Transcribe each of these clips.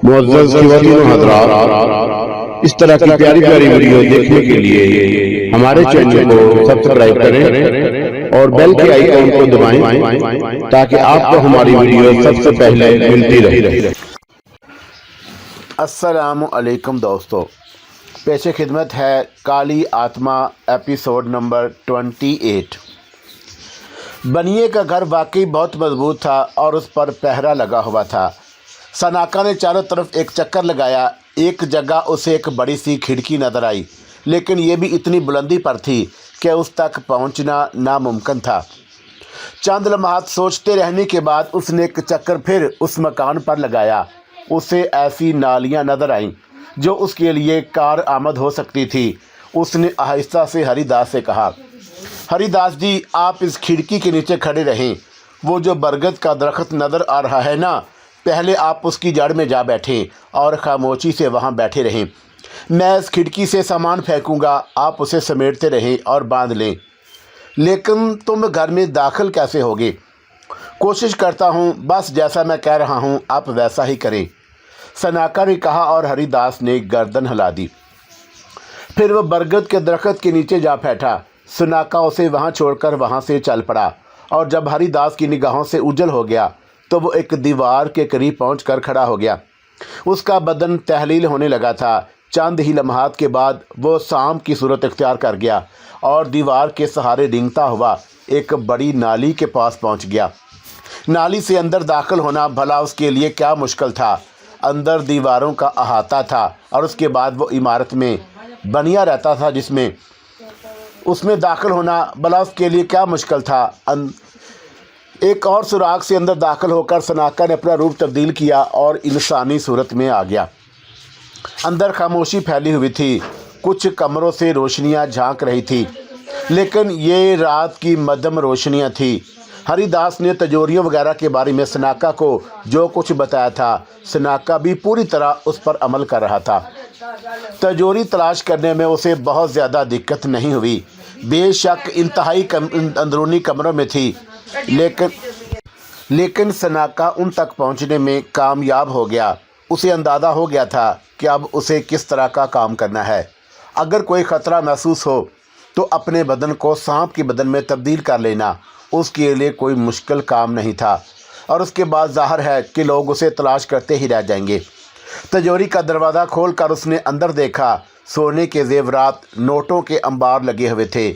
मुअज़्ज़ज़ ख़वातीन व हज़रात, इस तरह की प्यारी प्यारी वीडियो देखने के लिए हमारे चैनल को सब्सक्राइब करें और बेल के आइकॉन को दबाएं ताकि आपको हमारी वीडियो सबसे पहले मिलती रहे। अस्सलामु अलैकुम दोस्तों, पेशे खिदमत है काली आत्मा एपिसोड नंबर 28। बनिए का घर वाकई बहुत मजबूत था और उस पर पहरा लगा हुआ था। सनाका ने चारों तरफ एक चक्कर लगाया। एक जगह उसे एक बड़ी सी खिड़की नजर आई, लेकिन यह भी इतनी बुलंदी पर थी कि उस तक पहुंचना नामुमकिन था। चंद लम्हात सोचते रहने के बाद उसने एक चक्कर फिर उस मकान पर लगाया। उसे ऐसी नालियां नजर आईं जो उसके लिए कार आमद हो सकती थी। उसने आहिस्ता से हरिदास से कहा, हरिदास जी, आप इस खिड़की के नीचे खड़े रहें। वो जो बरगद का दरख्त नज़र आ रहा है ना, पहले आप उसकी जड़ में जा बैठें और खामोशी से वहाँ बैठे रहें। मैं इस खिड़की से सामान फेंकूँगा, आप उसे समेटते रहें और बांध लें। लेकिन तुम घर में दाखिल कैसे होगे? कोशिश करता हूँ, बस जैसा मैं कह रहा हूँ आप वैसा ही करें, सनाका ने कहा और हरिदास ने गर्दन हिला दी। फिर वह बरगद के दरख्त के नीचे जा बैठा। सनाका उसे वहाँ छोड़कर वहाँ से चल पड़ा और जब हरिदास की निगाहों से उजल हो गया तो वो एक दीवार के करीब पहुंचकर खड़ा हो गया। उसका बदन तहलील होने लगा था। चंद ही लम्हात के बाद वो सांप की सूरत इख्तियार कर गया और दीवार के सहारे डिंगता हुआ एक बड़ी नाली के पास पहुंच गया। नाली से अंदर दाखिल होना भला उसके लिए क्या मुश्किल था। अंदर दीवारों का अहाता था और उसके बाद वो इमारत में बनिया रहता था जिसमें उसमें दाखिल होना भला उसके लिए क्या मुश्किल था। एक और सुराग से अंदर दाखिल होकर सनाका ने अपना रूप तब्दील किया और इंसानी सूरत में आ गया। अंदर खामोशी फैली हुई थी। कुछ कमरों से रोशनियां झांक रही थी, लेकिन ये रात की मध्यम रोशनियां थी। हरिदास ने तिजोरियों वगैरह के बारे में सनाका को जो कुछ बताया था, सनाका भी पूरी तरह उस पर अमल कर रहा था। तिजोरी तलाश करने में उसे बहुत ज़्यादा दिक्कत नहीं हुई। बेशक इंतहाई अंदरूनी कमरों में थी, लेकिन सनाका उन तक पहुंचने में कामयाब हो गया। उसे अंदाज़ा हो गया था कि अब उसे किस तरह का काम करना है। अगर कोई ख़तरा महसूस हो तो अपने बदन को सांप के बदन में तब्दील कर लेना उसके लिए कोई मुश्किल काम नहीं था, और उसके बाद ज़ाहिर है कि लोग उसे तलाश करते ही रह जाएंगे। तिजोरी का दरवाज़ा खोलकर उसने अंदर देखा। सोने के जेवरात, नोटों के अंबार लगे हुए थे।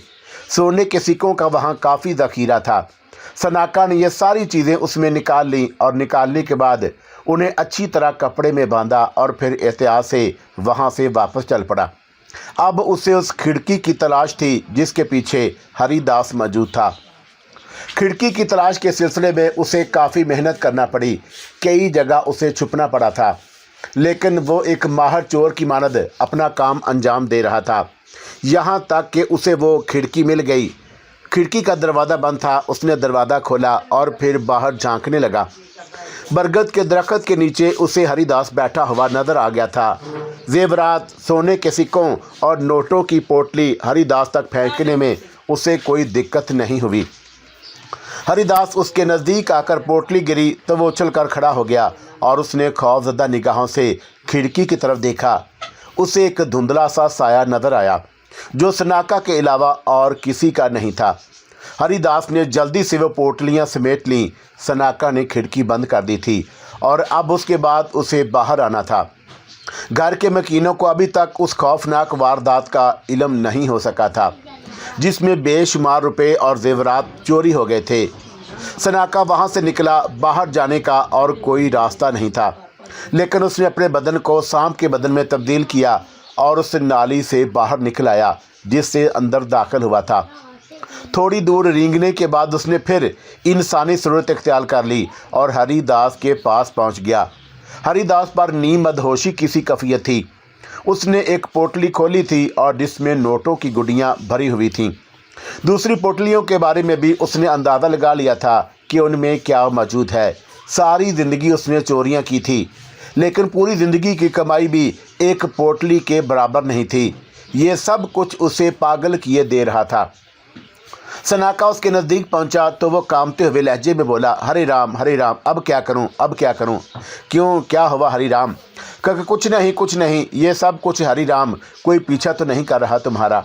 सोने के सिक्कों का वहाँ काफ़ी ज़ख़ीरा था। सनाका ने ये सारी चीज़ें उसमें निकाल लीं और निकालने के बाद उन्हें अच्छी तरह कपड़े में बांधा और फिर एहतियात से वहाँ से वापस चल पड़ा। अब उसे उस खिड़की की तलाश थी जिसके पीछे हरिदास मौजूद था। खिड़की की तलाश के सिलसिले में उसे काफ़ी मेहनत करना पड़ी। कई जगह उसे छुपना पड़ा था, लेकिन वो एक माहिर चोर की मानद अपना काम अंजाम दे रहा था। यहाँ तक कि उसे वो खिड़की मिल गई। खिड़की का दरवाज़ा बंद था। उसने दरवाज़ा खोला और फिर बाहर झांकने लगा। बरगद के दरख्त के नीचे उसे हरिदास बैठा हुआ नज़र आ गया था। जेवरात, सोने के सिक्कों और नोटों की पोटली हरिदास तक फेंकने में उसे कोई दिक्कत नहीं हुई। हरिदास उसके नज़दीक आकर पोटली गिरी तो वो उछल कर खड़ा हो गया और उसने खौफज़दा निगाहों से खिड़की की तरफ देखा। उसे एक धुंधला सा साया नज़र आया जो सनाका के अलावा और किसी का नहीं था। हरिदास ने जल्दी से वो पोटलियाँ समेट लीं। सनाका ने खिड़की बंद कर दी थी और अब उसके बाद उसे बाहर आना था। घर के मकीनों को अभी तक उस खौफनाक वारदात का इल्म नहीं हो सका था जिसमें बेशुमार रुपए और जेवरात चोरी हो गए थे। सनाका वहाँ से निकला। बाहर जाने का और कोई रास्ता नहीं था, लेकिन उसने अपने बदन को सांप के बदन में तब्दील किया और उस नाली से बाहर निकल आया जिससे अंदर दाखिल हुआ था। थोड़ी दूर रेंगने के बाद उसने फिर इंसानी सूरत इख्तियार कर ली और हरिदास के पास पहुंच गया। हरिदास पर नीम मदहोशी किसी कैफियत थी। उसने एक पोटली खोली थी और जिसमें नोटों की गुड्डियाँ भरी हुई थीं। दूसरी पोटलियों के बारे में भी उसने अंदाज़ा लगा लिया था कि उनमें क्या मौजूद है। सारी ज़िंदगी उसने चोरियाँ की थी, लेकिन पूरी ज़िंदगी की कमाई भी एक पोटली के बराबर नहीं थी। ये सब कुछ उसे पागल किए दे रहा था। सनाका उसके नज़दीक पहुंचा तो वो कांपते हुए लहजे में बोला, हरे राम अब क्या करूं, अब क्या करूं? क्यों, क्या हुआ हरी राम? कहा कुछ नहीं, ये सब कुछ हरिराम, कोई पीछा तो नहीं कर रहा तुम्हारा?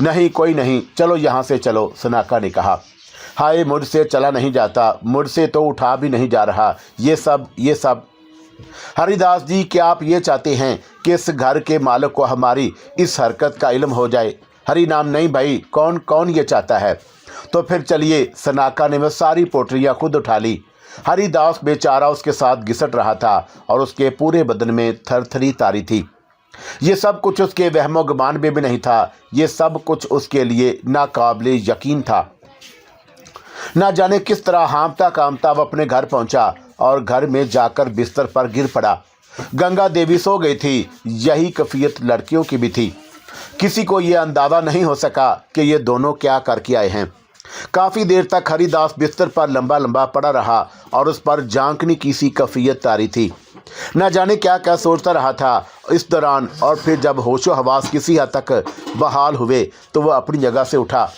नहीं, कोई नहीं, चलो यहाँ से चलो, सनाका ने कहा। हाय, मुझसे चला नहीं जाता, मुझसे तो उठा भी नहीं जा रहा, ये सब। हरिदास जी, क्या आप ये चाहते हैं कि इस घर के मालिक को हमारी इस हरकत का इल्म हो जाए? हरि नाम नहीं भाई, कौन ये चाहता है? तो फिर चलिए। सनाका ने वह सारी पोटलियाँ खुद उठा ली। हरिदास बेचारा उसके साथ घिसट रहा था और उसके पूरे बदन में थरथरी तारी थी। ये सब कुछ उसके वहमो गुमान में भी नहीं था, ये सब कुछ उसके लिए नाकाबिले यकीन था। ना जाने किस तरह हाँफता कांपता वह अपने घर पहुंचा और घर में जाकर बिस्तर पर गिर पड़ा। गंगा देवी सो गई थी। यही कैफियत लड़कियों की भी थी। किसी को यह अंदाजा नहीं हो सका कि ये दोनों क्या करके आए हैं। काफ़ी देर तक हरिदास बिस्तर पर लंबा पड़ा रहा और उस पर झांकने की सी कैफियत तारी थी। न जाने क्या क्या सोचता रहा था इस दौरान। और फिर जब होशो हवास किसी हद तक बहाल हुए तो वह अपनी जगह से उठा,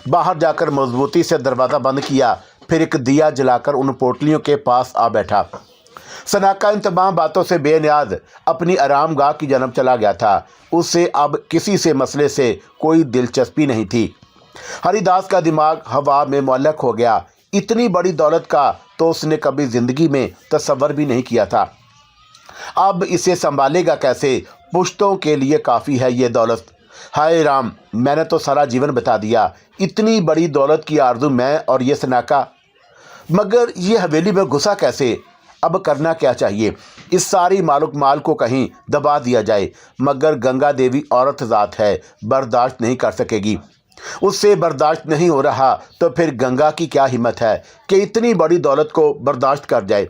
बाहर जाकर मजबूती से दरवाज़ा बंद किया, फिर एक दिया जलाकर उन पोटलियों के पास आ बैठा। सनाका इन तमाम बातों से बेनियाज अपनी आरामगाह की जानब चला गया था। उससे अब किसी से मसले से कोई दिलचस्पी नहीं थी। हरिदास का दिमाग हवा में मुअल्लक हो गया। इतनी बड़ी दौलत का तो उसने कभी जिंदगी में तसव्वुर भी नहीं किया था। अब इसे संभालेगा कैसे? पुश्तों के लिए काफ़ी है ये दौलत। हाय राम, मैंने तो सारा जीवन बता दिया, इतनी बड़ी दौलत की आरज़ू मैं और ये सनाका। मगर ये हवेली में घुसा कैसे? अब करना क्या चाहिए? इस सारी माल को कहीं दबा दिया जाए, मगर गंगा देवी औरत ज़ात है, बर्दाश्त नहीं कर सकेगी। उससे बर्दाश्त नहीं हो रहा तो फिर गंगा की क्या हिम्मत है कि इतनी बड़ी दौलत को बर्दाश्त कर जाए।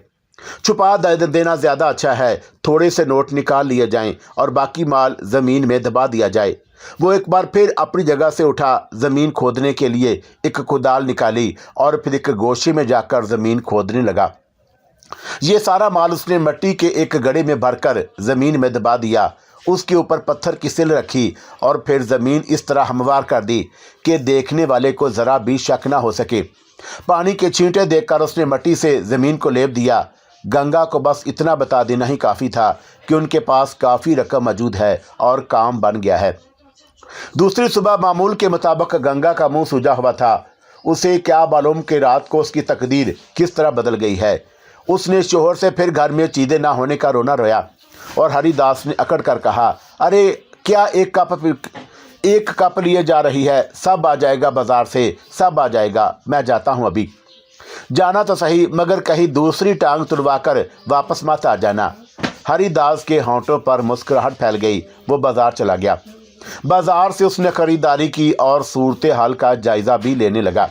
छुपा देना ज़्यादा अच्छा है। थोड़े से नोट निकाल लिए जाएं और बाकी माल ज़मीन में दबा दिया जाए। वो एक बार फिर अपनी जगह से उठा, ज़मीन खोदने के लिए एक कुदाल निकाली और फिर एक गोशे में जाकर ज़मीन खोदने लगा। ये सारा माल उसने मिट्टी के एक गड्ढे में भरकर ज़मीन में दबा दिया। उसके ऊपर पत्थर की सिल रखी और फिर ज़मीन इस तरह हमवार कर दी कि देखने वाले को ज़रा भी शक ना हो सके। पानी के छींटे देकर उसने मिट्टी से ज़मीन को लेप दिया। गंगा को बस इतना बता देना ही काफ़ी था कि उनके पास काफ़ी रकम मौजूद है और काम बन गया है। दूसरी सुबह मामूल के मुताबिक गंगा का मुंह सूजा हुआ था। उसे क्या मालूम कि रात को उसकी तकदीर किस तरह बदल गई है। उसने शोहर से फिर घर में चीज़ें ना होने का रोना रोया और हरिदास ने अकड़ कर कहा, अरे क्या एक कप लिए जा रही है? सब आ जाएगा बाजार से, सब आ जाएगा, मैं जाता हूँ अभी। जाना तो सही, मगर कहीं दूसरी टांग तुड़वाकर वापस मत आ जाना। हरिदास के होंठों पर मुस्कुराहट फैल गई। वो बाजार चला गया। बाजार से उसने खरीदारी की और सूरत हाल का जायज़ा भी लेने लगा।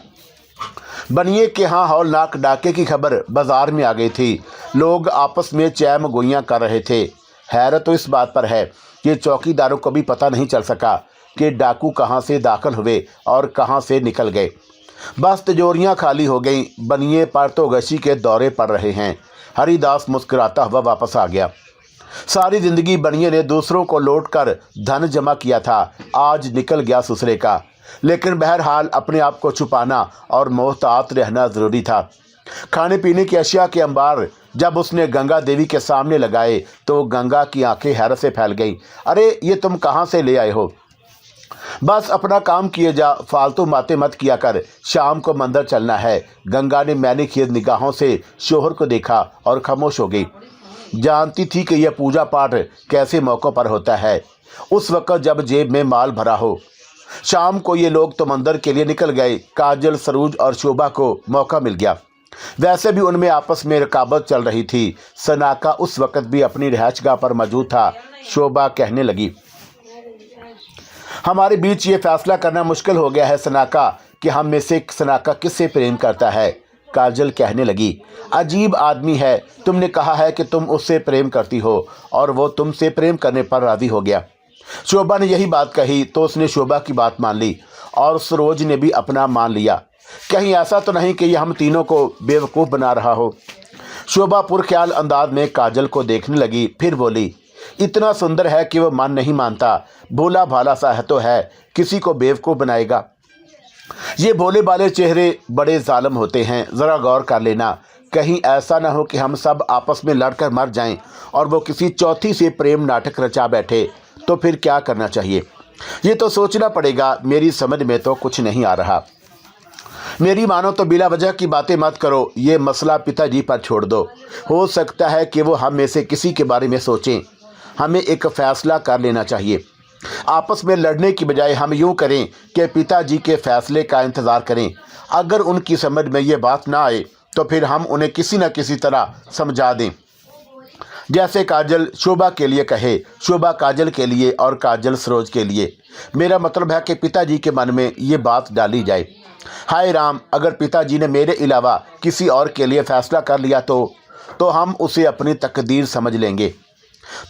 बनिए के यहाँ हौलनाक डाके की खबर बाजार में आ गई थी। लोग आपस में चैम गोइयाँ कर रहे थे। हैरत तो इस बात पर है कि चौकीदारों को भी पता नहीं चल सका कि डाकू कहाँ से दाखिल हुए और कहाँ से निकल गए। बस तिजोरियाँ खाली हो गईं। बनिए पर तो गशी के दौरे पड़ रहे हैं। हरिदास मुस्कुराता हुआ वापस आ गया। सारी ज़िंदगी बनिए ने दूसरों को लौट कर धन जमा किया था, आज निकल गया ससुरे का। लेकिन बहरहाल अपने आप को छुपाना और मोहतात रहना ज़रूरी था। खाने पीने की अशिया के अंबार जब उसने गंगा देवी के सामने लगाए तो गंगा की आंखें हैरत से फैल गईं। अरे ये तुम कहाँ से ले आए हो? बस अपना काम किए जा, फालतू बातें मत किया कर, शाम को मंदिर चलना है। गंगा ने मैंने खेद निगाहों से शोहर को देखा और खामोश हो गई। जानती थी कि यह पूजा पाठ कैसे मौक़ों पर होता है, उस वक़्त जब जेब में माल भरा हो। शाम को ये लोग तो मंदिर के लिए निकल गए। काजल, सरूज और शोभा को मौका मिल गया। वैसे भी उनमें आपस में रकाबत चल रही थी। सनाका उस वक़्त भी अपनी रिहाइशगाह पर मौजूद था। शोभा कहने लगी, हमारे बीच ये फैसला करना मुश्किल हो गया है सनाका कि हम में से सनाका किससे प्रेम करता है। काजल कहने लगी, अजीब आदमी है। तुमने कहा है कि तुम उससे प्रेम करती हो और वो तुमसे प्रेम करने पर राज़ी हो गया। शोभा ने यही बात कही तो उसने शोभा की बात मान ली और सरोज ने भी अपना मान लिया। कहीं ऐसा तो नहीं कि यह हम तीनों को बेवकूफ़ बना रहा हो। शोभा पुरख्याल अंदाज में काजल को देखने लगी, फिर बोली, इतना सुंदर है कि वह मन नहीं मानता। भोला भाला सा है तो है, किसी को बेवकूफ़ बनाएगा। ये भोले भाले चेहरे बड़े जालिम होते हैं, ज़रा गौर कर लेना। कहीं ऐसा ना हो कि हम सब आपस में लड़कर मर जाएं और वो किसी चौथी से प्रेम नाटक रचा बैठे, तो फिर क्या करना चाहिए? ये तो सोचना पड़ेगा। मेरी समझ में तो कुछ नहीं आ रहा। मेरी मानो तो बिला वजह की बातें मत करो, ये मसला पिताजी पर छोड़ दो। हो सकता है कि वो हम में से किसी के बारे में सोचें। हमें एक फैसला कर लेना चाहिए। आपस में लड़ने की बजाय हम यूं करें कि पिताजी के फैसले का इंतज़ार करें। अगर उनकी समझ में ये बात ना आए तो फिर हम उन्हें किसी न किसी तरह समझा दें। जैसे काजल शोभा के लिए कहे, शोभा काजल के लिए और काजल सरोज के लिए। मेरा मतलब है कि पिताजी के मन में ये बात डाली जाए। हाय राम, अगर पिताजी ने मेरे अलावा किसी और के लिए फैसला कर लिया तो हम उसे अपनी तकदीर समझ लेंगे।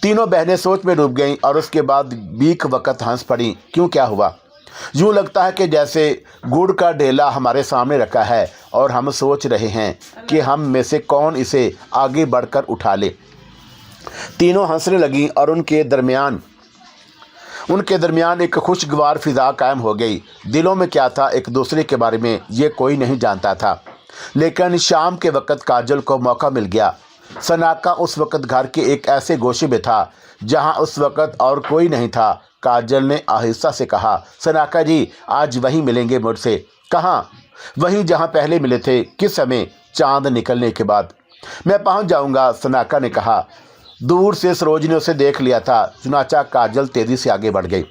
तीनों बहनें सोच में डूब गईं और उसके बाद बीक वक़्त हंस पड़ी। क्यों, क्या हुआ? यूँ लगता है कि जैसे गुड़ का ढेला हमारे सामने रखा है और हम सोच रहे हैं कि हम में से कौन इसे आगे बढ़कर उठा ले। तीनों हंसने लगीं और उनके दरमियान एक खुशगवार फिजा कायम हो गई। दिलों में क्या था एक दूसरे के बारे में ये कोई नहीं जानता था। लेकिन शाम के वक़्त काजल को मौका मिल गया। सनाका उस वक़्त घर के एक ऐसे गोशे में था जहां उस वक़्त और कोई नहीं था। काजल ने आहिस्ता से कहा, सनाका जी, आज वहीं मिलेंगे मुझसे। कहाँ? वहीं जहां पहले मिले थे। किस समय? चांद निकलने के बाद। मैं पहुंच जाऊंगा, सनाका ने कहा। दूर से सरोज ने उसे देख लिया था, चुनाचा काजल तेजी से आगे बढ़ गई।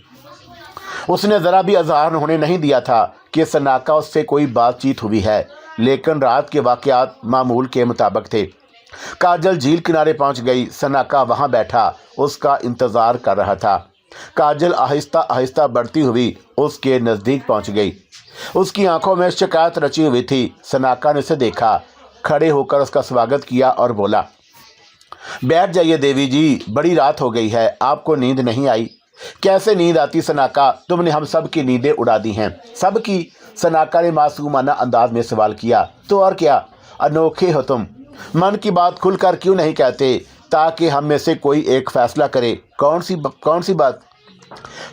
उसने ज़रा भी अज़हार होने नहीं दिया था कि सनाका उससे कोई बातचीत हुई है, लेकिन रात के वाक़यात मामूल के मुताबिक थे। काजल झील किनारे पहुंच गई। सनाका वहां बैठा उसका इंतज़ार कर रहा था। काजल आहिस्ता आहिस्ता बढ़ती हुई उसके नज़दीक पहुंच गई। उसकी आंखों में शिकायत रची हुई थी। सनाका ने उसे देखा, खड़े होकर उसका स्वागत किया और बोला, बैठ जाइए देवी जी, बड़ी रात हो गई है, आपको नींद नहीं आई? कैसे नींद आती सनाका, तुमने हम सब की नींदें उड़ा दी हैं। सब की? सनाका ने मासूमाना अंदाज में सवाल किया। तो और क्या, अनोखे हो तुम। मन की बात खुलकर क्यों नहीं कहते ताकि हम में से कोई एक फैसला करे? कौन सी बात?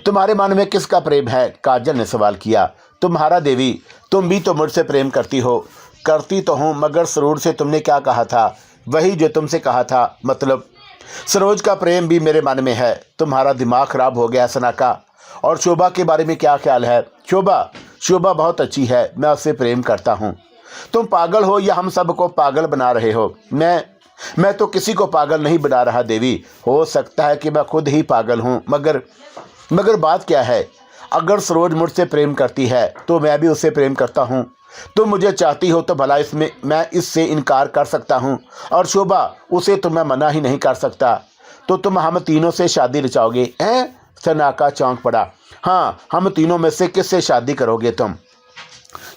तुम्हारे मन में किसका प्रेम है? काजल ने सवाल किया। तुम्हारा देवी, तुम भी तो मुझसे प्रेम करती हो। करती तो हूँ, मगर सरोज से तुमने क्या कहा था? वही जो तुमसे कहा था। मतलब सरोज का प्रेम भी मेरे मन में है। तुम्हारा दिमाग खराब हो गया सनाका। और शोभा के बारे में क्या ख्याल है? शोभा बहुत अच्छी है, मैं उससे प्रेम करता हूँ। तुम पागल हो या हम सबको पागल बना रहे हो? मैं तो किसी को पागल नहीं बना रहा देवी। हो सकता है कि मैं खुद ही पागल हूँ, मगर बात क्या है? अगर सरोज मुझसे प्रेम करती है तो मैं भी उससे प्रेम करता हूँ। तुम मुझे चाहती हो तो भला इसमें मैं इससे इनकार कर सकता हूँ, और शोभा, उसे तो मैं मना ही नहीं कर सकता। तो तुम हम तीनों से शादी रचाओगे? हैं? सनाका चौंक पड़ा। हाँ, हम तीनों में से किससे शादी करोगे तुम?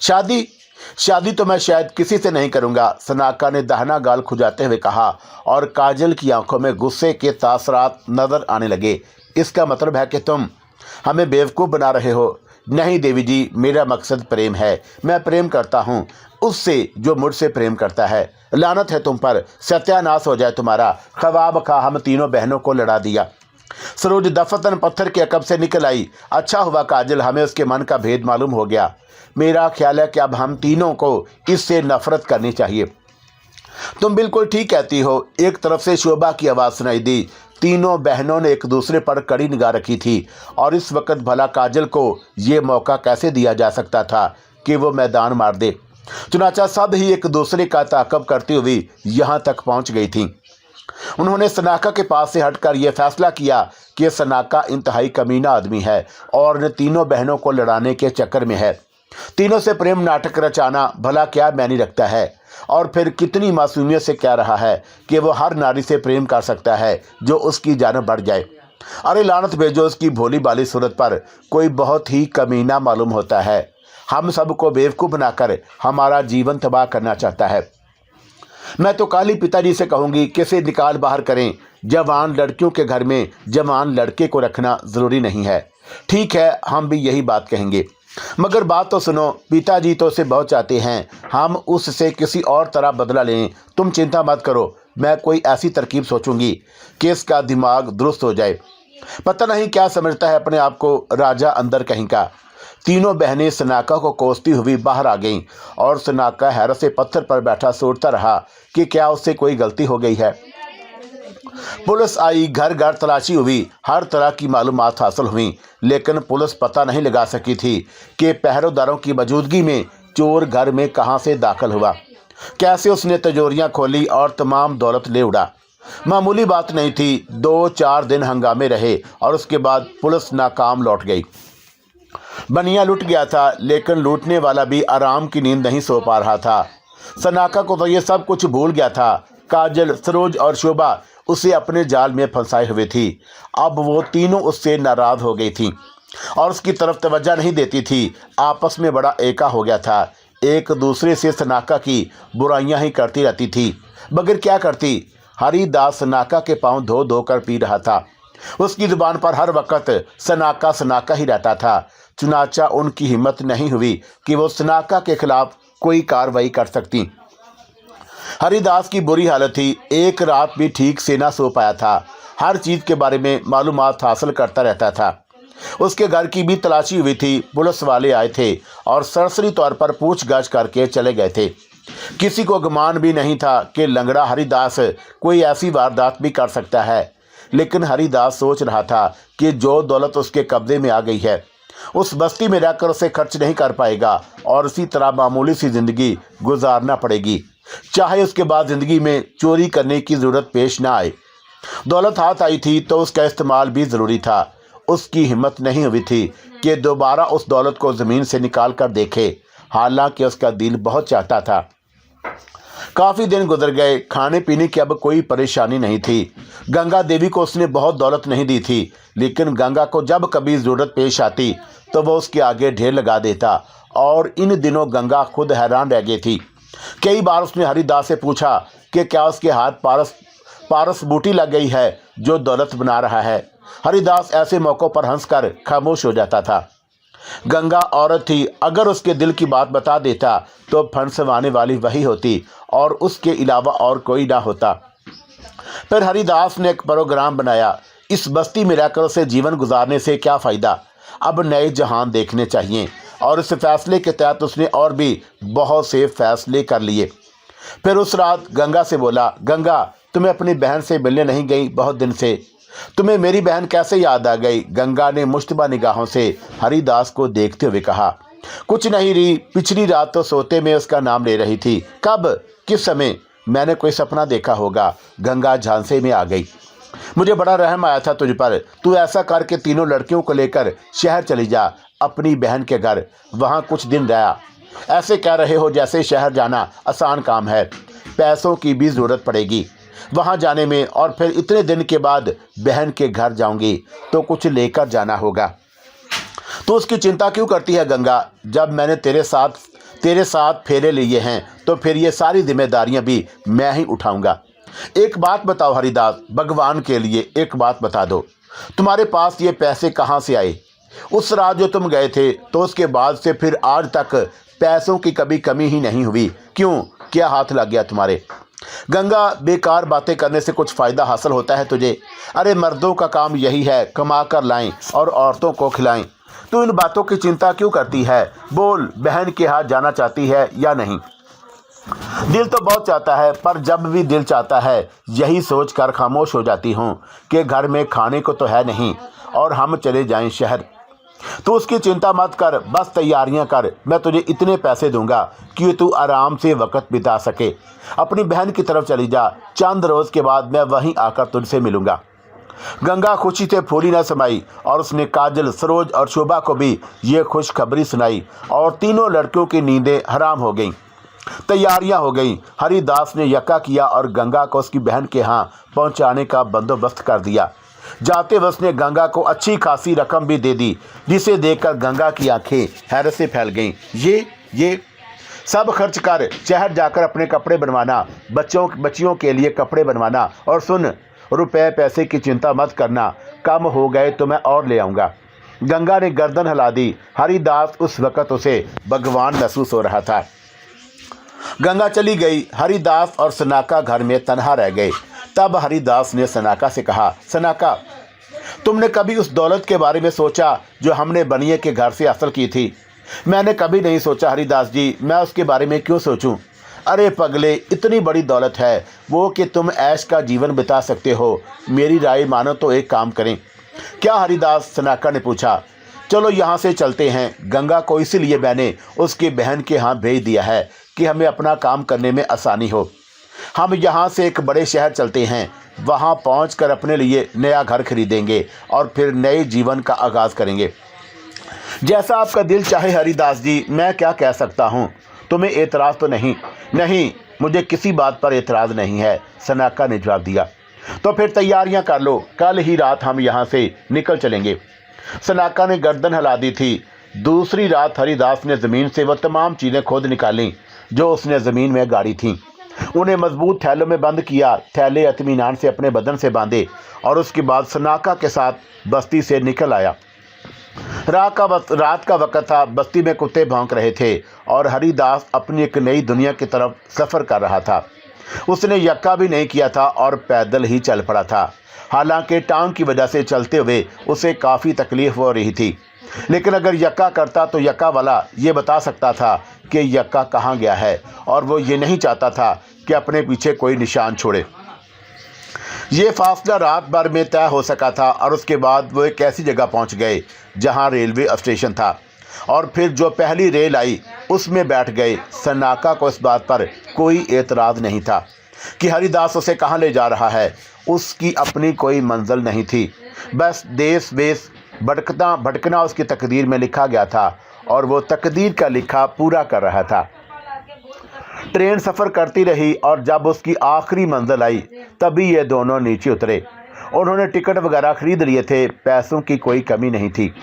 शादी तो मैं शायद किसी से नहीं करूँगा, सनाका ने दाहिना गाल खुजाते हुए कहा, और काजल की आंखों में गुस्से के तासरात नजर आने लगे। इसका मतलब है कि तुम हमें बेवकूफ़ बना रहे हो? नहीं देवी जी, मेरा मकसद प्रेम है। मैं प्रेम करता हूँ उससे जो मुझसे प्रेम करता है। लानत है तुम पर, सत्यानाश हो जाए तुम्हारा। ख्वाब खा हम तीनों बहनों को लड़ा दिया। सरोज दफतन पत्थर के अकब से निकल आई। अच्छा हुआ काजल, हमें उसके मन का भेद मालूम हो गया। मेरा ख्याल है कि अब हम तीनों को इससे नफरत करनी चाहिए। तुम बिल्कुल ठीक कहती हो। एक तरफ से शोभा की आवाज़ सुनाई दी। तीनों बहनों ने एक दूसरे पर कड़ी निगाह रखी थी, और इस वक्त भला काजल को ये मौका कैसे दिया जा सकता था कि वो मैदान मार दे। चुनाचा सब ही एक दूसरे का ताक़ब करती हुई यहाँ तक पहुँच गई थी। उन्होंने सनाका के पास से हटकर यह फैसला किया कि सनाका इंतहाई कमीना आदमी है और इन तीनों बहनों को लड़ाने के चक्कर में है। तीनों से प्रेम नाटक रचाना भला क्या मायने रखता है? और फिर कितनी मासूमियत से कह रहा है कि वो हर नारी से प्रेम कर सकता है जो उसकी जान बढ़ जाए। अरे लानत भेजो उसकी भोली भाली सूरत पर। कोई बहुत ही कमीना मालूम होता है। हम सबको बेवकूफ़ बनाकर हमारा जीवन तबाह करना चाहता है। मैं तो काली पिताजी से कहूँगी कि इसे निकाल बाहर करें। जवान लड़कियों के घर में जवान लड़के को रखना ज़रूरी नहीं है। ठीक है, हम भी यही बात कहेंगे, मगर बात तो सुनो। पिताजी तो उसे बहुत चाहते हैं, हम उससे किसी और तरह बदला लें। तुम चिंता मत करो, मैं कोई ऐसी तरकीब सोचूंगी कि इसका दिमाग दुरुस्त हो जाए। पता नहीं क्या समझता है अपने आप को, राजा अंदर कहीं का। तीनों बहनें सनाका को कोसती हुई बाहर आ गईं और सनाका हैरत से पत्थर पर बैठा सोचता रहा कि क्या उससे कोई गलती हो गई है। पुलिस आई, घर घर तलाशी हुई, हर तरह की मालूमात हासिल हुई, लेकिन पुलिस पता नहीं लगा सकी थी कि पहरेदारों की मौजूदगी में चोर घर में कहां से दाखिल हुआ, कैसे उसने तिजोरियां खोली और तमाम दौलत ले उड़ा। मामूली बात नहीं थी। 2-4 दिन हंगामे रहे और उसके बाद पुलिस नाकाम लौट गई। बनिया लूट गया था, लेकिन लूटने वाला भी आराम की नींद नहीं सो पा रहा था। सनाका को तो ये सब कुछ भूल गया था। काजल, सरोज और शोभा उसे अपने जाल में फंसाए हुए थी। अब वो तीनों उससे नाराज हो गई थी और उसकी तरफ तवज्जो नहीं देती थी। आपस में बड़ा एका हो गया था। एक दूसरे से सनाका की बुराइयां ही करती रहती थी, मगर क्या करती। हरिदास सनाका के पांव धो धो कर पी रहा था। उसकी जुबान पर हर वक्त सनाका सनाका ही रहता था। चुनाचा उनकी हिम्मत नहीं हुई कि वो सनाका के खिलाफ कोई कार्रवाई कर सकती। हरिदास की बुरी हालत थी। एक रात भी ठीक से ना सो पाया था। हर चीज़ के बारे में मालूमात हासिल करता रहता था। उसके घर की भी तलाशी हुई थी। पुलिस वाले आए थे और सरसरी तौर पर पूछताछ करके चले गए थे। किसी को गुमान भी नहीं था कि लंगड़ा हरिदास कोई ऐसी वारदात भी कर सकता है। लेकिन हरिदास सोच रहा था कि जो दौलत उसके कब्जे में आ गई है, उस बस्ती में रहकर उसे खर्च नहीं कर पाएगा और इसी तरह मामूली सी जिंदगी गुजारना पड़ेगी, चाहे उसके बाद जिंदगी में चोरी करने की जरूरत पेश ना आए। दौलत हाथ आई थी तो उसका इस्तेमाल भी जरूरी था। उसकी हिम्मत नहीं हुई थी कि दोबारा उस दौलत को ज़मीन से निकाल कर देखे, हालांकि उसका दिल बहुत चाहता था। काफ़ी दिन गुजर गए। खाने पीने की अब कोई परेशानी नहीं थी। गंगा देवी को उसने बहुत दौलत नहीं दी थी, लेकिन गंगा को जब कभी ज़रूरत पेश आती तो वह उसके आगे ढेर लगा देता। और इन दिनों गंगा खुद हैरान रह गई थी। कई बार उसने हरिदास से पूछा कि क्या उसके हाथ पारस बूटी लग गई है जो दौलत बना रहा है। हरिदास ऐसे मौक़ों पर हंसकर खामोश हो जाता था। गंगा औरत थी, अगर उसके दिल की बात बता देता तो फंसवाने वाली वही होती और उसके अलावा और कोई ना होता। फिर हरिदास ने एक प्रोग्राम बनाया। इस बस्ती में रहकर उसे जीवन गुजारने से क्या फ़ायदा, अब नए जहान देखने चाहिए। और इस फैसले के तहत उसने और भी बहुत से फैसले कर लिए। फिर उस रात गंगा से बोला, गंगा तुम्हें अपनी बहन से मिलने नहीं गई बहुत दिन से, तुम्हें मेरी बहन कैसे याद आ गई। गंगा ने मुश्तबा निगाहों से हरिदास को देखते हुए कहा, कुछ नहीं री, पिछली रात तो सोते में उसका नाम ले रही थी। कब, किस समय? मैंने कोई सपना देखा होगा। गंगा झांसे में आ गई। मुझे बड़ा रहम आया था तुझ पर। तू ऐसा कर के तीनों लड़कियों को लेकर शहर चली जा, अपनी बहन के घर, वहाँ कुछ दिन रहा। ऐसे कह रहे हो जैसे शहर जाना आसान काम है। पैसों की भी ज़रूरत पड़ेगी वहाँ जाने में, और फिर इतने दिन के बाद बहन के घर जाऊंगी तो कुछ लेकर जाना होगा। तो उसकी चिंता क्यों करती है गंगा? जब मैंने तेरे साथ फेरे लिए हैं तो फिर ये सारी जिम्मेदारियां भी मैं ही उठाऊंगा। एक बात बताओ हरिदास, भगवान के लिए एक बात बता दो, तुम्हारे पास ये पैसे कहाँ से आए? उस रात जो तुम गए थे तो उसके बाद से फिर आज तक पैसों की कभी कमी ही नहीं हुई। क्यों, क्या हाथ लग गया तुम्हारे? गंगा, बेकार बातें करने से कुछ फ़ायदा हासिल होता है तुझे? अरे मर्दों का काम यही है, कमा कर लाएं और औरतों को खिलाएं। तू इन बातों की चिंता क्यों करती है? बोल, बहन के हाथ जाना चाहती है या नहीं? दिल तो बहुत चाहता है, पर जब भी दिल चाहता है यही सोच कर खामोश हो जाती हूँ कि घर में खाने को तो है नहीं और हम चले जाएं शहर। तू उसकी चिंता मत कर, बस तैयारियां कर। मैं तुझे इतने पैसे दूंगा कि तू आराम से वक्त बिता सके। अपनी बहन की तरफ चली जा, चंद रोज़ के बाद मैं वहीं आकर तुझसे मिलूंगा। गंगा खुशी से फूली न समाई और उसने काजल, सरोज और शोभा को भी ये खुशखबरी सुनाई और तीनों लड़कियों की नींदें हराम हो गईं। तैयारियां हो गईं। हरिदास ने यक्का किया और गंगा को उसकी बहन के यहाँ पहुँचाने का बंदोबस्त कर दिया। जाते वक्त उसने गंगा को अच्छी खासी रकम भी दे दी, जिसे देखकर गंगा की आंखें हैरत से फैल गईं। ये सब खर्च कर शहर जाकर अपने कपड़े बनवाना, बच्चियों के लिए कपड़े बनवाना। और सुन, रुपए पैसे की चिंता मत करना, कम हो गए तो मैं और ले आऊँगा। गंगा ने गर्दन हिला दी। हरिदास उस वक़्त उसे भगवान महसूस हो रहा था। गंगा चली गई। हरिदास और सनाका घर में तन्हा रह गए। तब हरिदास ने सनाका से कहा, सनाका, तुमने कभी उस दौलत के बारे में सोचा जो हमने बनिए के घर से हासिल की थी? मैंने कभी नहीं सोचा हरिदास जी, मैं उसके बारे में क्यों सोचूं? अरे पगले, इतनी बड़ी दौलत है वो कि तुम ऐश का जीवन बिता सकते हो। मेरी राय मानो तो एक काम करें। क्या हरिदास? सनाका ने पूछा। चलो यहाँ से चलते हैं। गंगा को इसीलिए मैंने उसकी बहन के यहाँ भेज दिया है कि हमें अपना काम करने में आसानी हो। हम यहाँ से एक बड़े शहर चलते हैं, वहाँ पहुँचकर अपने लिए नया घर खरीदेंगे और फिर नए जीवन का आगाज़ करेंगे। जैसा आपका दिल चाहे हरिदास जी, मैं क्या कह सकता हूँ? तुम्हें एतराज़ तो नहीं? नहीं, मुझे किसी बात पर एतराज़ नहीं है, सनाका ने जवाब दिया। तो फिर तैयारियां कर लो, कल ही रात हम यहाँ से निकल चलेंगे। सनाका ने गर्दन हिला दी थी। दूसरी रात हरिदास ने ज़मीन से वह तमाम चीज़ें खोद निकालीं जो उसने ज़मीन में गाड़ी थीं। उन्हें मजबूत थैलों में बंद किया। थैले इत्मीनान से अपने बदन से बांधे और उसके बाद सनाका के साथ बस्ती से निकल आया। रात का वक्त था। बस्ती में कुत्ते भौंक रहे थे और हरिदास अपनी एक नई दुनिया की तरफ सफ़र कर रहा था। उसने यक्का भी नहीं किया था और पैदल ही चल पड़ा था। हालांकि टांग की वजह से चलते हुए उसे काफ़ी तकलीफ हो रही थी, लेकिन अगर यक्का करता तो यक्का वाला ये बता सकता था कि यक्का कहाँ गया है, और वो ये नहीं चाहता था कि अपने पीछे कोई निशान छोड़े। ये फासला रात भर में तय हो सका था और उसके बाद वो एक ऐसी जगह पहुंच गए जहां रेलवे स्टेशन था, और फिर जो पहली रेल आई उसमें बैठ गए। सनाका को इस बात पर कोई एतराज़ नहीं था कि हरिदास उसे कहाँ ले जा रहा है। उसकी अपनी कोई मंजिल नहीं थी, बस देश वेश भटकना उसकी तकदीर में लिखा गया था और वो तकदीर का लिखा पूरा कर रहा था। ट्रेन सफ़र करती रही और जब उसकी आखिरी मंजिल आई तभी ये दोनों नीचे उतरे। उन्होंने टिकट वगैरह खरीद लिए थे, पैसों की कोई कमी नहीं थी।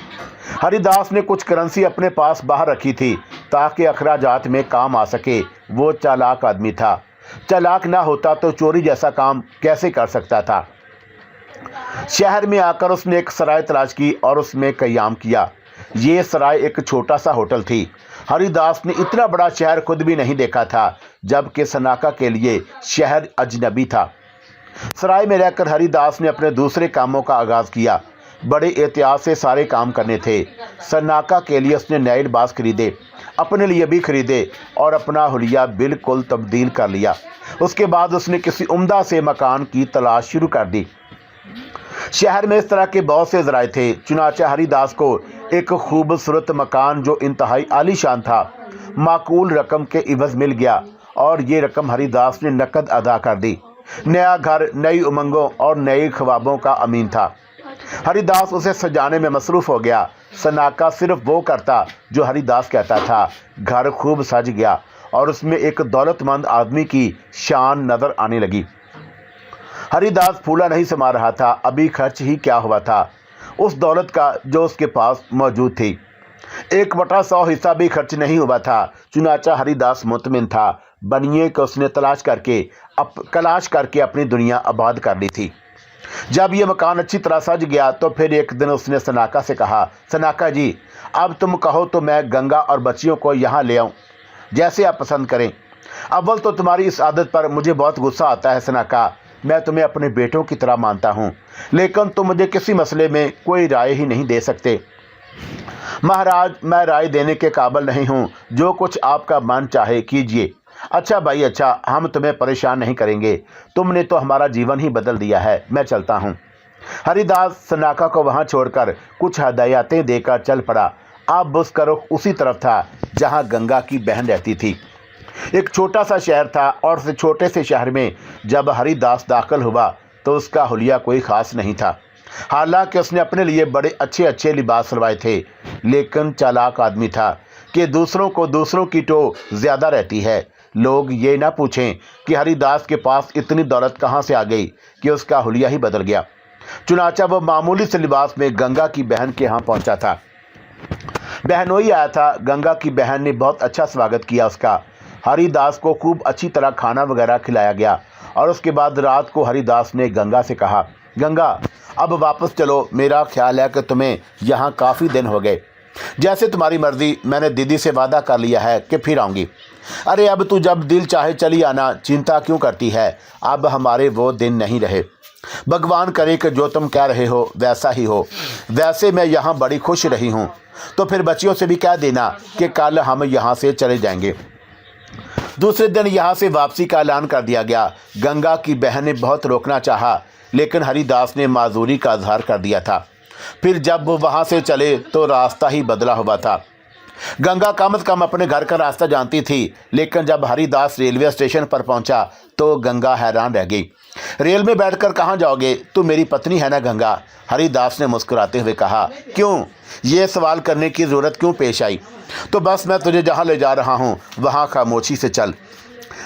हरिदास ने कुछ करेंसी अपने पास बाहर रखी थी ताकि अखराजात में काम आ सके। वो चालाक आदमी था। चालाक ना होता तो चोरी जैसा काम कैसे कर सकता था। शहर में आकर उसने एक सराय तलाश की और उसमें क़याम किया। ये सराय एक छोटा सा होटल थी। हरिदास ने इतना बड़ा शहर खुद भी नहीं देखा था, जबकि सनाका के लिए शहर अजनबी था। सराय में रहकर हरिदास ने अपने दूसरे कामों का आगाज़ किया। बड़े एहतियात से सारे काम करने थे। सनाका के लिए उसने नए लिबास खरीदे, अपने लिए भी खरीदे और अपना हुलिया बिल्कुल तब्दील कर लिया। उसके बाद उसने किसी उम्दा से मकान की तलाश शुरू कर दी। शहर में इस तरह के बहुत से ज़राए थे, चुनाचे हरिदास को एक खूबसूरत मकान जो इंतहाई आलीशान था माकूल रकम के इवज़ मिल गया, और ये रकम हरिदास ने नकद अदा कर दी। नया घर नई उमंगों और नए ख्वाबों का अमीन था। हरिदास उसे सजाने में मसरूफ़ हो गया। सनाका सिर्फ वो करता जो हरिदास कहता था। घर खूब सज गया और उसमें एक दौलतमंद आदमी की शान नज़र आने लगी। हरिदास फूला नहीं समा रहा था। अभी खर्च ही क्या हुआ था उस दौलत का जो उसके पास मौजूद थी। 1/100 हिस्सा भी खर्च नहीं हुआ था। चुनाचा हरिदास मुतमिन था। बनिए को उसने तलाश करके अपनी दुनिया आबाद कर ली थी। जब ये मकान अच्छी तरह सज गया तो फिर एक दिन उसने सनाका से कहा, सनाका जी, अब तुम कहो तो मैं गंगा और बच्चियों को यहाँ ले आऊँ, जैसे आप पसंद करें। अव्वल तो तुम्हारी इस आदत पर मुझे बहुत गुस्सा आता है सनाका। मैं तुम्हें अपने बेटों की तरह मानता हूँ, लेकिन तुम मुझे किसी मसले में कोई राय ही नहीं दे सकते। महाराज, मैं राय देने के काबिल नहीं हूँ। जो कुछ आपका मन चाहे कीजिए। अच्छा भाई, अच्छा, हम तुम्हें परेशान नहीं करेंगे। तुमने तो हमारा जीवन ही बदल दिया है। मैं चलता हूँ। हरिदास सनाका को वहाँ छोड़कर कुछ हदायतें देकर चल पड़ा। अब उसका रुख उसी तरफ था जहाँ गंगा की बहन रहती थी। एक छोटा सा शहर था और उस छोटे से शहर में जब हरिदास दाखिल हुआ तो उसका हुलिया कोई ख़ास नहीं था। हालांकि उसने अपने लिए बड़े अच्छे अच्छे लिबास सिलवाए थे, लेकिन चालाक आदमी था कि दूसरों की टो ज़्यादा रहती है। लोग ये ना पूछें कि हरिदास के पास इतनी दौलत कहाँ से आ गई कि उसका हुलिया ही बदल गया। चुनाचा वो मामूली से लिबास में गंगा की बहन के यहाँ पहुँचा था। बहनोई आया था। गंगा की बहन ने बहुत अच्छा स्वागत किया उसका। हरिदास को खूब अच्छी तरह खाना वगैरह खिलाया गया और उसके बाद रात को हरिदास ने गंगा से कहा, गंगा, अब वापस चलो। मेरा ख्याल है कि तुम्हें यहाँ काफ़ी दिन हो गए। जैसे तुम्हारी मर्ज़ी। मैंने दीदी से वादा कर लिया है कि फिर आऊँगी। अरे अब तू जब दिल चाहे चली आना, चिंता क्यों करती है। अब हमारे वो दिन नहीं रहे। भगवान करे कि जो तुम कह रहे हो वैसा ही हो। वैसे मैं यहाँ बड़ी खुश रही हूँ, तो फिर बच्चियों से भी कह देना कि कल हम यहाँ से चले जाएंगे। दूसरे दिन यहाँ से वापसी का ऐलान कर दिया गया। गंगा की बहन ने बहुत रोकना चाहा, लेकिन हरिदास ने माजूरी का इजहार कर दिया था। फिर जब वो वहाँ से चले तो रास्ता ही बदला हुआ था। गंगा कम से कम अपने घर का रास्ता जानती थी, लेकिन जब हरिदास रेलवे स्टेशन पर पहुंचा तो गंगा हैरान रह गई। रेल में बैठकर कहाँ जाओगे? तू मेरी पत्नी है ना गंगा? हरिदास ने मुस्कुराते हुए कहा। क्यों? ये सवाल करने की ज़रूरत क्यों पेश आई? तो बस मैं तुझे जहाँ ले जा रहा हूँ वहाँ खामोशी से चल।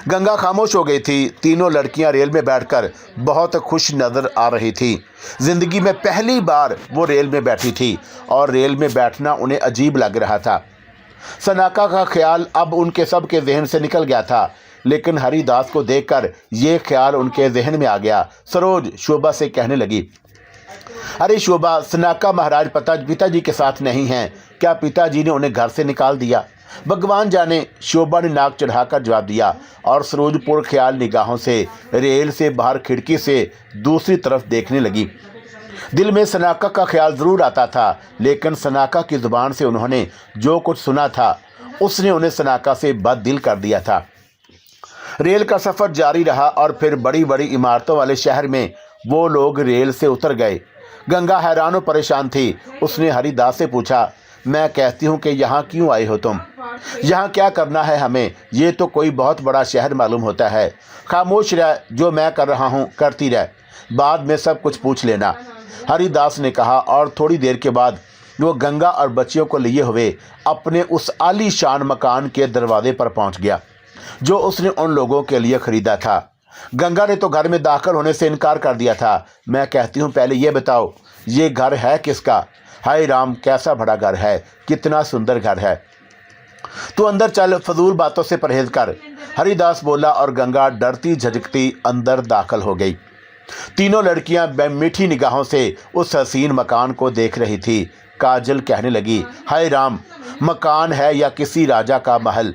गंगा खामोश हो गई थी। तीनों लड़कियां रेल में बैठकर बहुत खुश नज़र आ रही थी। ज़िंदगी में पहली बार वो रेल में बैठी थी और रेल में बैठना उन्हें अजीब लग रहा था। सनाका का ख्याल अब उनके सब के जहन से निकल गया था, लेकिन हरिदास को देखकर ये ख्याल उनके जहन में आ गया। सरोज शोभा से कहने लगी, अरे शोभा, सनाका महाराज पिताजी के साथ नहीं हैं। क्या पिताजी ने उन्हें घर से निकाल दिया? भगवान जाने, शोभा ने नाक चढ़ाकर जवाब दिया और सरोजपुर ख्याल निगाहों से रेल से बाहर खिड़की से दूसरी तरफ देखने लगी। दिल में सनाका का ख्याल ज़रूर आता था, लेकिन सनाका की ज़ुबान से उन्होंने जो कुछ सुना था उसने उन्हें सनाका से बददिल कर दिया था। रेल का सफ़र जारी रहा और फिर बड़ी बड़ी इमारतों वाले शहर में वो लोग रेल से उतर गए। गंगा हैरान और परेशान थी। उसने हरिदास से पूछा, मैं कहती हूँ कि यहाँ क्यों आए हो तुम? यहाँ क्या करना है हमें? ये तो कोई बहुत बड़ा शहर मालूम होता है। खामोश रह, जो मैं कर रहा हूँ करती रह, बाद में सब कुछ पूछ लेना, हरिदास ने कहा। और थोड़ी देर के बाद वो गंगा और बच्चियों को लिए हुए अपने उस आलीशान मकान के दरवाजे पर पहुँच गया जो उसने उन लोगों के लिए ख़रीदा था। गंगा ने तो घर में दाखिल होने से इनकार कर दिया था। मैं कहती हूँ पहले ये बताओ, ये घर है किसका? हाय राम, कैसा बड़ा घर है, कितना सुंदर घर है। तू अंदर चल, फजूल बातों से परहेज कर, हरिदास बोला और गंगा डरती झिझकती अंदर दाखिल हो गई। तीनों लड़कियां मीठी निगाहों से उस हसीन मकान को देख रही थी। काजल कहने लगी, हाय राम, मकान है या किसी राजा का महल?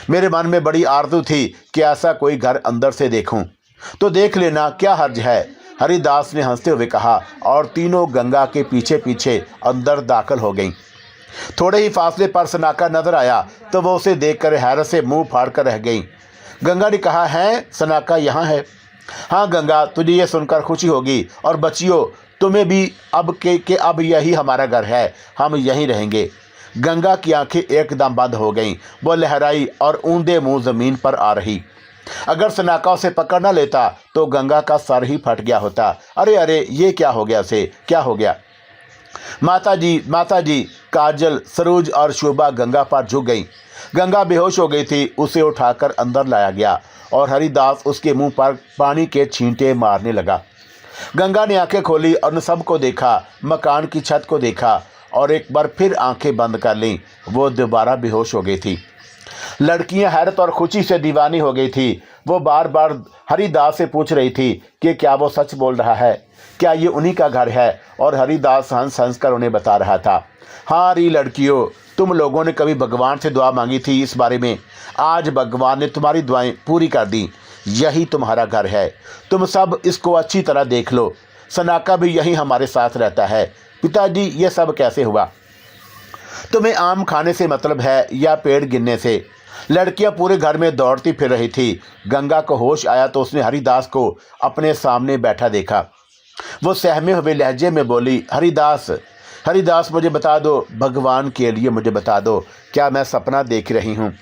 मेरे मन में बड़ी आरज़ू थी कि ऐसा कोई घर अंदर से देखूं, तो देख लेना, क्या हर्ज है? हरिदास ने हंसते हुए कहा और तीनों गंगा के पीछे पीछे अंदर दाखिल हो गईं। थोड़े ही फासले पर सनाका नजर आया तो वो उसे देखकर हैरत से मुंह फाड़ कर रह गई। गंगा ने कहा, है सनाका यहाँ है? हाँ गंगा, तुझे ये सुनकर खुशी होगी, और बच्चियों तुम्हें भी अब यही हमारा घर है, हम यहीं रहेंगे। गंगा की आंखें एकदम बंद हो गईं। वो लहराई और ऊंधे मुंह जमीन पर आ रही। अगर सनाका उसे पकड़ न लेता तो गंगा का सर ही फट गया होता। अरे अरे, ये क्या हो गया उसे, क्या हो गया? माता जी, काजल, सरोज और शोभा गंगा पर झुक गई। गंगा बेहोश हो गई थी। उसे उठाकर अंदर लाया गया और हरिदास उसके मुंह पर पानी के छींटे मारने लगा। गंगा ने आंखें खोली और उन सबको देखा, मकान की छत को देखा और एक बार फिर आंखें बंद कर लीं। वो दोबारा बेहोश हो गई थी। लड़कियां हैरत और खुशी से दीवानी हो गई थी। वो बार बार हरिदास से पूछ रही थी कि क्या वो सच बोल रहा है, क्या ये उन्हीं का घर है? और हरिदास हंस हंस कर उन्हें बता रहा था, हाँ री लड़कियों, तुम लोगों ने कभी भगवान से दुआ मांगी थी इस बारे में, आज भगवान ने तुम्हारी दुआएं पूरी कर दी। यही तुम्हारा घर है, तुम सब इसको अच्छी तरह देख लो। सनाका भी यही हमारे साथ रहता है। पिताजी, ये सब कैसे हुआ? तुम्हें आम खाने से मतलब है या पेड़ गिनने से? लड़कियां पूरे घर में दौड़ती फिर रही थी। गंगा को होश आया तो उसने हरिदास को अपने सामने बैठा देखा। वो सहमे हुए लहजे में बोली, हरिदास मुझे बता दो, भगवान के लिए मुझे बता दो, क्या मैं सपना देख रही हूँ?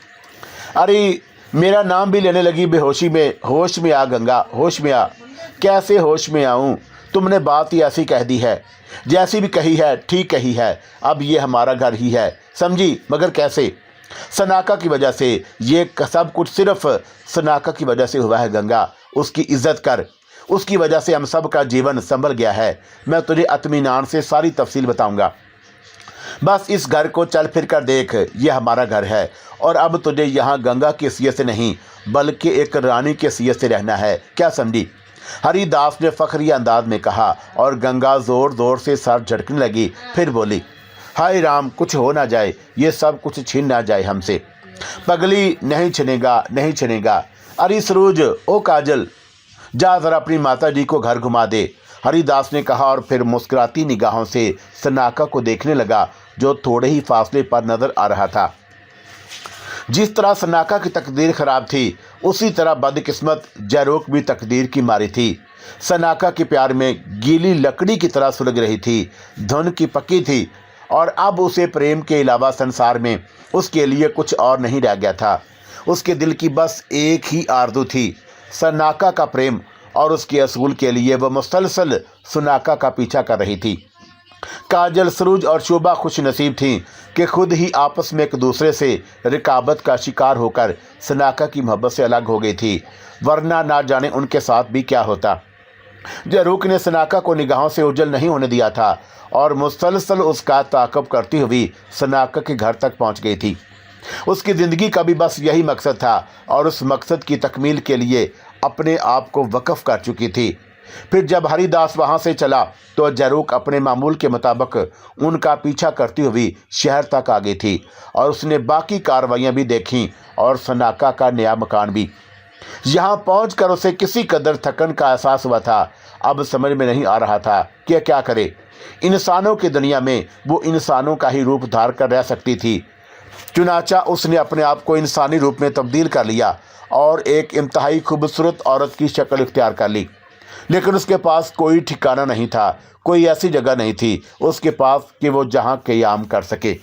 अरे मेरा नाम भी लेने लगी बेहोशी में। होश में आ गंगा, होश में आ। कैसे होश में आऊँ? तुमने बात ही ऐसी कह दी है, जैसी भी कही है ठीक कही है। अब ये हमारा घर ही है, समझी? मगर कैसे? सनाका की वजह से। ये सब कुछ सिर्फ सनाका की वजह से हुआ है गंगा। उसकी इज्जत कर, उसकी वजह से हम सब का जीवन संभल गया है। मैं तुझे इत्मीनान से सारी तफसील बताऊंगा। बस इस घर को चल फिर कर देख, ये हमारा घर है और अब तुझे यहाँ गंगा की हैसियत से नहीं बल्कि एक रानी की हैसियत से रहना है, क्या समझी? हरिदास ने फखरी अंदाज में कहा और गंगा जोर जोर से सर झटकने लगी। फिर बोली, हाय राम, कुछ हो ना जाए, ये सब कुछ छीन ना जाए हमसे। पगली, नहीं छिनेगा, नहीं छिनेगा। अरे सरोज, ओ काजल, जा ज़रा अपनी माता जी को घर घुमा दे। हरिदास ने कहा और फिर मुस्कुराती निगाहों से सनाका को देखने लगा जो थोड़े ही फासले पर नजर आ रहा था। जिस तरह सनाका की तकदीर खराब थी उसी तरह बदकिस्मत जयरोक भी तकदीर की मारी थी। सनाका के प्यार में गीली लकड़ी की तरह सुलग रही थी, धुन की पक्की थी और अब उसे प्रेम के अलावा संसार में उसके लिए कुछ और नहीं रह गया था। उसके दिल की बस एक ही आरज़ू थी, सनाका का प्रेम, और उसके असूल के लिए वह मुसलसल सनाका का पीछा कर रही थी। काजल, सरूज और शोभा खुश नसीब थीं कि खुद ही आपस में एक दूसरे से रिकाबत का शिकार होकर सनाका की मोहब्बत से अलग हो गई थी, वरना ना जाने उनके साथ भी क्या होता। जयरोक ने सनाका को निगाहों से ओझल नहीं होने दिया था और मुसलसल उसका ताक़ुब करती हुई सनाका के घर तक पहुंच गई थी। उसकी ज़िंदगी का भी बस यही मकसद था और उस मकसद की तकमील के लिए अपने आप को वक़्फ़ कर चुकी थी। फिर जब हरिदास वहाँ से चला तो जयरोक अपने मामूल के मुताबिक उनका पीछा करती हुई शहर तक आ गई थी और उसने बाकी कार्रवाइयाँ भी देखीं और सनाका का नया मकान भी। यहाँ पहुँचकर उसे किसी कदर थकन का एहसास हुआ था। अब समझ में नहीं आ रहा था कि क्या करे। इंसानों की दुनिया में वो इंसानों का ही रूप धार कर रह सकती थी। चुनाचा उसने अपने आप को इंसानी रूप में तब्दील कर लिया और एक इंतहाई खूबसूरत औरत की शक्ल इख्तियार कर ली। लेकिन उसके पास कोई ठिकाना नहीं था, कोई ऐसी जगह नहीं थी उसके पास कि वो जहाँ क़याम कर सके।